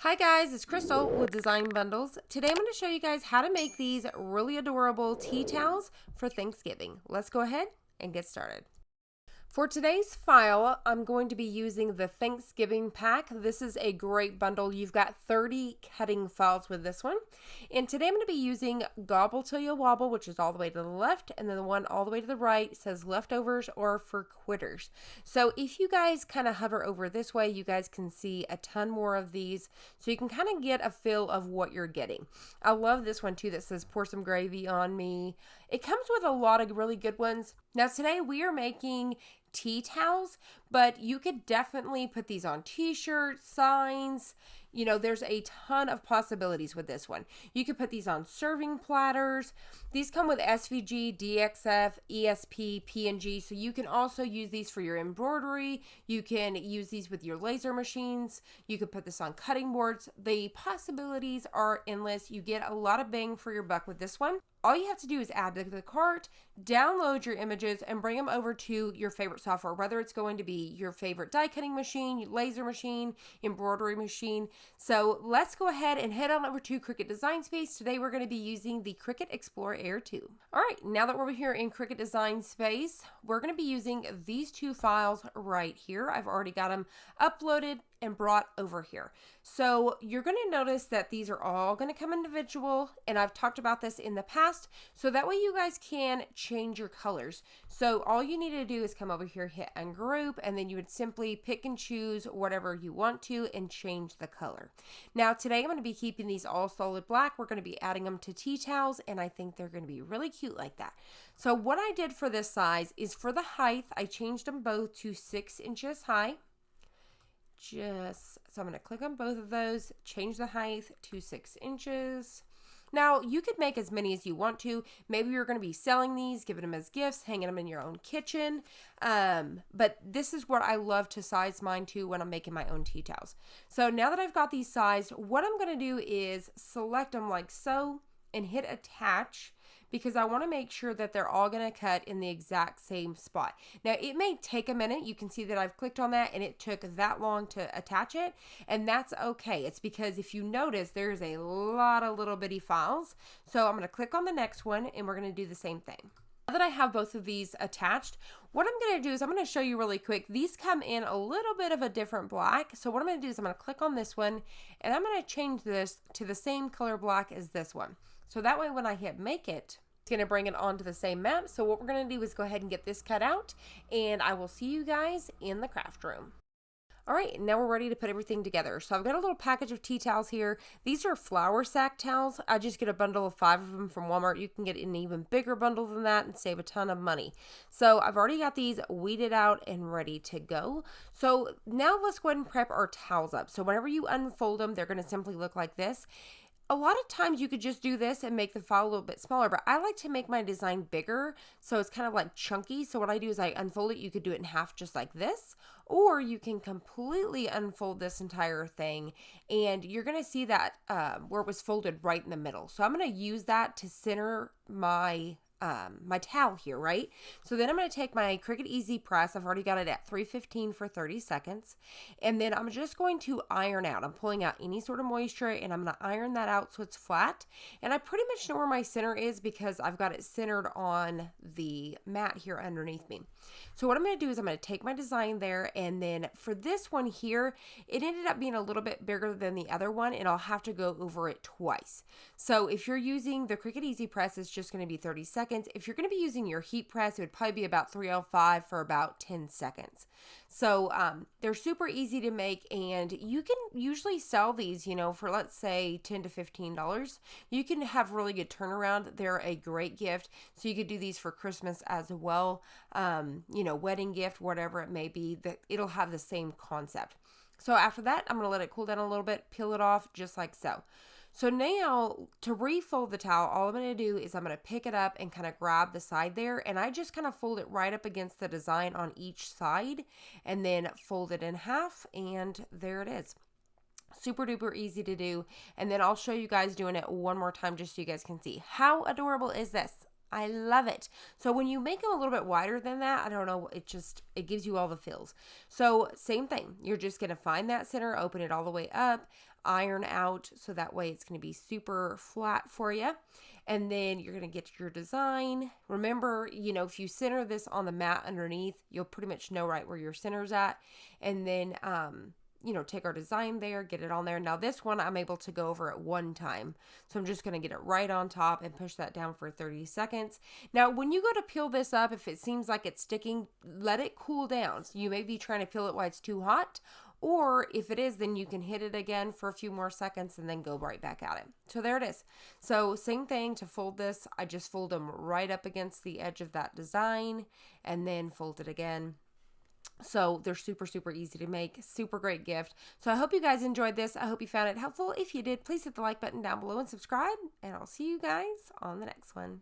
Hi guys, it's Crystal with Design Bundles. Today I'm going to show you guys how to make these really adorable tea towels for Thanksgiving. Let's go ahead and get started. For today's file, I'm going to be using the Thanksgiving pack. This is a great bundle. You've got 30 cutting files with this one. And today I'm going to be using Gobble Till You Wobble, which is all the way to the left, and then the one all the way to the right says leftovers or for quitters. So if you guys kind of hover over this way, you guys can see a ton more of these. So you can kind of get a feel of what you're getting. I love this one too that says pour some gravy on me. It comes with a lot of really good ones. Now today we are making tea towels, but you could definitely put these on t-shirts, signs. You know, there's a ton of possibilities with this one. You could put these on serving platters. These come with SVG, DXF, ESP, PNG, so you can also use these for your embroidery. You can use these with your laser machines. You could put this on cutting boards. The possibilities are endless. You get a lot of bang for your buck with this one. All you have to do is add to the cart, download your images, and bring them over to your favorite software, whether it's going to be your favorite die cutting machine, laser machine, embroidery machine. So let's go ahead and head on over to Cricut Design Space. Today we're going to be using the Cricut Explore Air 2. All right, now that we're here in Cricut Design Space, we're going to be using these two files right here. I've already got them uploaded and brought over here. So you're going to notice that these are all going to come individual, and I've talked about this in the past, so that way you guys can change your colors. So all you need to do is come over here, hit ungroup, and then you would simply pick and choose whatever you want to and change the color. Now today I'm going to be keeping these all solid black. We're going to be adding them to tea towels, and I think they're going to be really cute like that. So what I did for this size is for the height, I changed them both to 6 inches high. So I'm going to click on both of those, change the height to 6 inches. Now, you could make as many as you want to. Maybe you're going to be selling these, giving them as gifts, hanging them in your own kitchen. But this is what I love to size mine to when I'm making my own tea towels. So now that I've got these sized, what I'm going to do is select them like so and hit attach, because I want to make sure that they're all going to cut in the exact same spot. Now, it may take a minute. You can see that I've clicked on that and it took that long to attach it, and that's okay. It's because if you notice, there's a lot of little bitty files. So I'm going to click on the next one and we're going to do the same thing. Now that I have both of these attached, what I'm going to do is I'm going to show you really quick. These come in a little bit of a different black. So what I'm going to do is I'm going to click on this one and I'm going to change this to the same color black as this one. So that way when I hit make it, it's going to bring it onto the same map. So what we're going to do is go ahead and get this cut out, and I will see you guys in the craft room. All right, now we're ready to put everything together. So I've got a little package of tea towels here. These are flour sack towels. I just get a bundle of 5 of them from Walmart. You can get an even bigger bundle than that and save a ton of money. So I've already got these weeded out and ready to go. So now let's go ahead and prep our towels up. So whenever you unfold them, they're going to simply look like this. A lot of times you could just do this and make the file a little bit smaller, but I like to make my design bigger, so it's kind of like chunky. So what I do is I unfold it. You could do it in half just like this, or you can completely unfold this entire thing, and you're going to see that where it was folded right in the middle. So I'm going to use that to center my towel here, right? So then I'm going to take my Cricut Easy Press. I've already got it at 315 for 30 seconds. And then I'm just going to iron out. I'm pulling out any sort of moisture and I'm going to iron that out so it's flat. And I pretty much know where my center is because I've got it centered on the mat here underneath me. So what I'm going to do is I'm going to take my design there, and then for this one here, it ended up being a little bit bigger than the other one, and I'll have to go over it twice. So if you're using the Cricut Easy Press, it's just going to be 30 seconds. If you're going to be using your heat press, it would probably be about 305 for about 10 seconds. So they're super easy to make, and you can usually sell these, you know, for let's say $10 to $15. You can have really good turnaround. They're a great gift. So you could do these for Christmas as well. You know, wedding gift, whatever it may be, that it'll have the same concept. So after that, I'm going to let it cool down a little bit, peel it off just like so. So now to refold the towel, all I'm going to do is I'm going to pick it up and kind of grab the side there, and I just kind of fold it right up against the design on each side and then fold it in half, and there it is. Super duper easy to do. And then I'll show you guys doing it one more time just so you guys can see. How adorable is this? I love it. So when you make them a little bit wider than that, I don't know, it gives you all the feels. So same thing. You're just going to find that center, open it all the way up, iron out, so that way it's going to be super flat for you. And then you're going to get your design. Remember, you know, if you center this on the mat underneath, you'll pretty much know right where your center's at. And then, you know, take our design there, get it on there. Now this one I'm able to go over at one time. So I'm just going to get it right on top and push that down for 30 seconds. Now, when you go to peel this up, if it seems like it's sticking, let it cool down. So you may be trying to peel it while it's too hot, or if it is, then you can hit it again for a few more seconds and then go right back at it. So there it is. So same thing to fold this. I just fold them right up against the edge of that design and then fold it again. So they're super, super easy to make. Super great gift. So I hope you guys enjoyed this. I hope you found it helpful. If you did, please hit the like button down below and subscribe. And I'll see you guys on the next one.